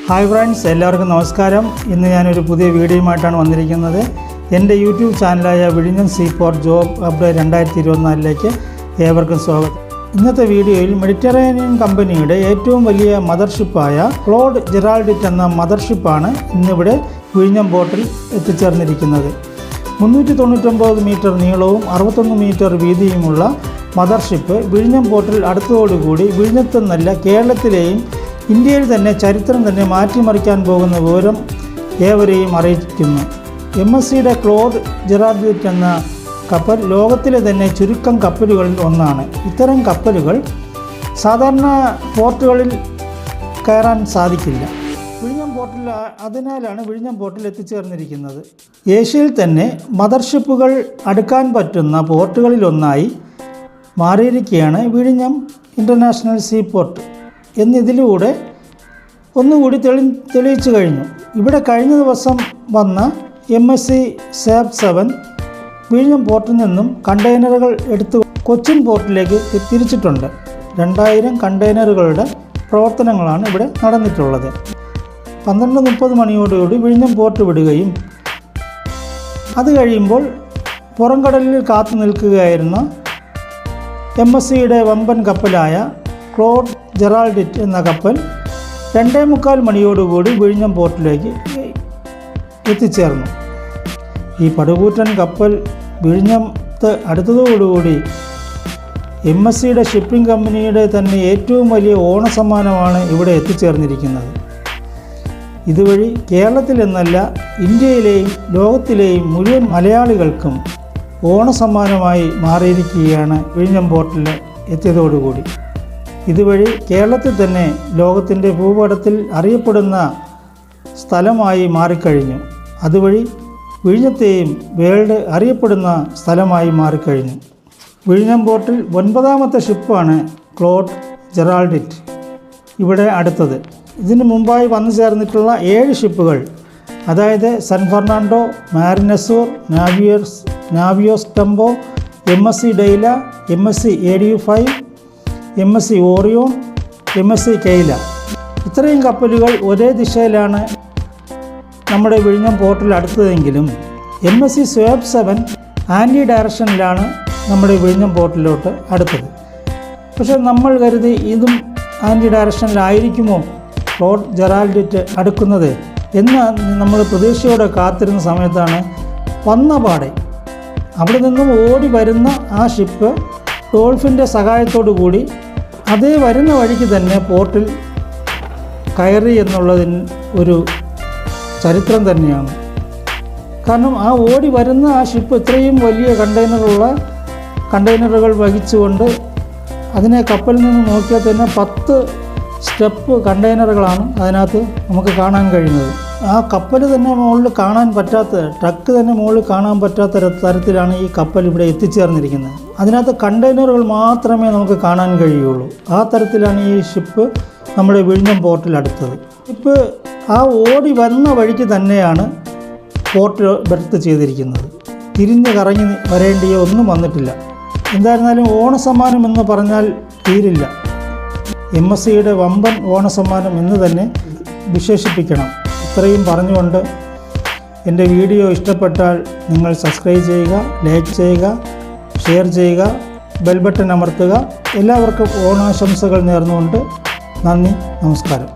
Hi friends, എല്ലാവർക്കും നമസ്കാരം. ഇന്ന് ഞാനൊരു പുതിയ വീഡിയോയുമായിട്ടാണ് വന്നിരിക്കുന്നത്. എൻ്റെ യൂട്യൂബ് ചാനലായ വിഴിഞ്ഞം സീപോർട്ട് ജോബ് അപ്ഡേറ്റ് 2024 ഏവർക്കും സ്വാഗതം. ഇന്നത്തെ വീഡിയോയിൽ മെഡിറ്ററേനിയൻ കമ്പനിയുടെ ഏറ്റവും വലിയ മദർഷിപ്പായ ക്ലോഡ് ജെറാൾഡിറ്റ് എന്ന മദർഷിപ്പാണ് ഇന്നിവിടെ വിഴിഞ്ഞം പോർട്ടിൽ എത്തിച്ചേർന്നിരിക്കുന്നത്. 399 മീറ്റർ നീളവും 61 മീറ്റർ വീതിയുമുള്ള മദർഷിപ്പ് വിഴിഞ്ഞം പോർട്ടിൽ അടുത്തതോടുകൂടി വിഴിഞ്ഞത്തെന്നല്ല കേരളത്തിലെയും ഇന്ത്യയിൽ തന്നെ ചരിത്രം തന്നെ മാറ്റിമറിക്കാൻ പോകുന്ന വിവരം ഏവരെയും അറിയിക്കുന്നു. MSCയുടെ ക്ലോഡ് ജെറാൾഡിറ്റ് എന്ന കപ്പൽ ലോകത്തിലെ തന്നെ ചുരുക്കം കപ്പലുകളിൽ ഒന്നാണ്. ഇത്തരം കപ്പലുകൾ സാധാരണ പോർട്ടുകളിൽ കയറാൻ സാധിക്കില്ല. വിഴിഞ്ഞം പോർട്ടിൽ അതിനാലാണ് വിഴിഞ്ഞം പോർട്ടിൽ എത്തിച്ചേർന്നിരിക്കുന്നത്. ഏഷ്യയിൽ തന്നെ മദർഷിപ്പുകൾ അടുക്കാൻ പറ്റുന്ന പോർട്ടുകളിലൊന്നായി മാറിയിരിക്കുകയാണ് വിഴിഞ്ഞം ഇൻ്റർനാഷണൽ സീപോർട്ട് എന്നിതിലൂടെ ഒന്നുകൂടി തെളിയിച്ചു കഴിഞ്ഞു. ഇവിടെ കഴിഞ്ഞ ദിവസം വന്ന MSC SAP 7 വിഴിഞ്ഞം പോർട്ടിൽ നിന്നും കണ്ടെയ്നറുകൾ എടുത്ത് കൊച്ചിൻ പോർട്ടിലേക്ക് തിരിച്ചിട്ടുണ്ട്. 2000 കണ്ടെയ്നറുകളുടെ പ്രവർത്തനങ്ങളാണ് ഇവിടെ നടന്നിട്ടുള്ളത്. 12:30 മണിയോടുകൂടി വിഴിഞ്ഞം പോർട്ട് വിടുകയും അത് കഴിയുമ്പോൾ പുറംകടലിൽ കാത്തു നിൽക്കുകയായിരുന്ന MSCയുടെ വമ്പൻ കപ്പലായ ക്ലോഡ് ജെറാൾഡിറ്റ് എന്ന കപ്പൽ 2:45 മണിയോടുകൂടി വിഴിഞ്ഞം പോർട്ടിലേക്ക് എത്തിച്ചേർന്നു. ഈ പടുകൂറ്റൻ കപ്പൽ വിഴിഞ്ഞത്ത് അടുത്തതോടുകൂടി MSCയുടെ ഷിപ്പിംഗ് കമ്പനിയുടെ തന്നെ ഏറ്റവും വലിയ ഓണസമ്മാനമാണ് ഇവിടെ എത്തിച്ചേർന്നിരിക്കുന്നത്. ഇതുവഴി കേരളത്തിൽ എന്നല്ല ഇന്ത്യയിലെയും ലോകത്തിലെയും മുഴുവൻ മലയാളികൾക്കും ഓണസമ്മാനമായി മാറിയിരിക്കുകയാണ് വിഴിഞ്ഞം പോർട്ടിൽ എത്തിയതോടുകൂടി. ഇതുവഴി കേരളത്തിൽ തന്നെ ലോകത്തിൻ്റെ ഭൂപടത്തിൽ അറിയപ്പെടുന്ന സ്ഥലമായി മാറിക്കഴിഞ്ഞു. അതുവഴി വിഴിഞ്ഞത്തെയും വേൾഡ് അറിയപ്പെടുന്ന സ്ഥലമായി മാറിക്കഴിഞ്ഞു. വിഴിഞ്ഞം പോർട്ടിൽ 9ാമത്തെ ഷിപ്പാണ് ക്ലോഡ് ജെറാൾഡിറ്റ് ഇവിടെ അടുത്തത്. ഇതിനു മുമ്പായി വന്നു ചേർന്നിട്ടുള്ള 7 ഷിപ്പുകൾ, അതായത് സൻ ഫെർണാണ്ടോ, മാരിനസൂർ, Navios Tempo, MSC Dayla, MSC ADU5, MSC Orion, MSC Kayla. ഇത്രയും കപ്പലുകൾ ഒരേ ദിശയിലാണ് നമ്മുടെ വിഴിഞ്ഞം പോർട്ടിൽ അടുത്തതെങ്കിലും MSC SAP 7 ആൻറ്റി ഡയറക്ഷനിലാണ് നമ്മുടെ വിഴിഞ്ഞം പോർട്ടിലോട്ട് അടുത്തത്. പക്ഷേ നമ്മൾ കരുതി ഇതും ആൻറ്റി ഡയറക്ഷനിലായിരിക്കുമോ ക്ലോഡ് ജെറാൾഡിറ്റ് അടുക്കുന്നത് എന്ന് നമ്മൾ പ്രതീക്ഷയോടെ കാത്തിരുന്ന സമയത്താണ് വന്നപാടെ അവിടെ നിന്നും ഓടി വരുന്ന ആ ഷിപ്പ് ഡോൾഫിൻ്റെ സഹായത്തോടു കൂടി അതേ വരുന്ന വഴിക്ക് തന്നെ പോർട്ടിൽ കയറി എന്നുള്ളതിന് ഒരു ചരിത്രം തന്നെയാണ്. കാരണം ആ ഓടി വരുന്ന ആ ഷിപ്പ് ഇത്രയും വലിയ കണ്ടെയ്നറുകൾ വഹിച്ചുകൊണ്ട് അതിനെ കപ്പലിൽ നിന്ന് നോക്കിയാൽ തന്നെ 10 സ്റ്റെപ്പ് കണ്ടെയ്നറുകളാണ് അതിനകത്ത് നമുക്ക് കാണാൻ കഴിയുന്നത്. ആ കപ്പൽ തന്നെ മുകളിൽ കാണാൻ പറ്റാത്ത, ട്രക്ക് തന്നെ മുകളിൽ കാണാൻ പറ്റാത്ത തരത്തിലാണ് ഈ കപ്പൽ ഇവിടെ എത്തിച്ചേർന്നിരിക്കുന്നത്. അതിനകത്ത് കണ്ടെയ്നറുകൾ മാത്രമേ നമുക്ക് കാണാൻ കഴിയുള്ളൂ. ആ തരത്തിലാണ് ഈ ഷിപ്പ് നമ്മുടെ വിഴിഞ്ഞം പോർട്ടിൽ അടുത്തത്. ഷിപ്പ് ആ ഓടി വന്ന വഴിക്ക് തന്നെയാണ് പോർട്ട് ബെർത്ത് ചെയ്തിരിക്കുന്നത്. തിരിഞ്ഞ് കറങ്ങി വരേണ്ടിയോ ഒന്നും വന്നിട്ടില്ല. എന്തായിരുന്നാലും ഓണസമ്മാനം എന്ന് പറഞ്ഞാൽ തീരില്ല. MSCയുടെ വമ്പൻ ഓണസമ്മാനം എന്ന് തന്നെ വിശേഷിപ്പിക്കണം. ഇത്രയും പറഞ്ഞുകൊണ്ട് എൻ്റെ വീഡിയോ ഇഷ്ടപ്പെട്ടാൽ നിങ്ങൾ സബ്സ്ക്രൈബ് ചെയ്യുക, ലൈക്ക് ചെയ്യുക, ഷെയർ ചെയ്യുക, ബെൽ ബട്ടൺ അമർത്തുക. എല്ലാവർക്കും ഓണാശംസകൾ നേർന്നുകൊണ്ട് നന്ദി, നമസ്കാരം.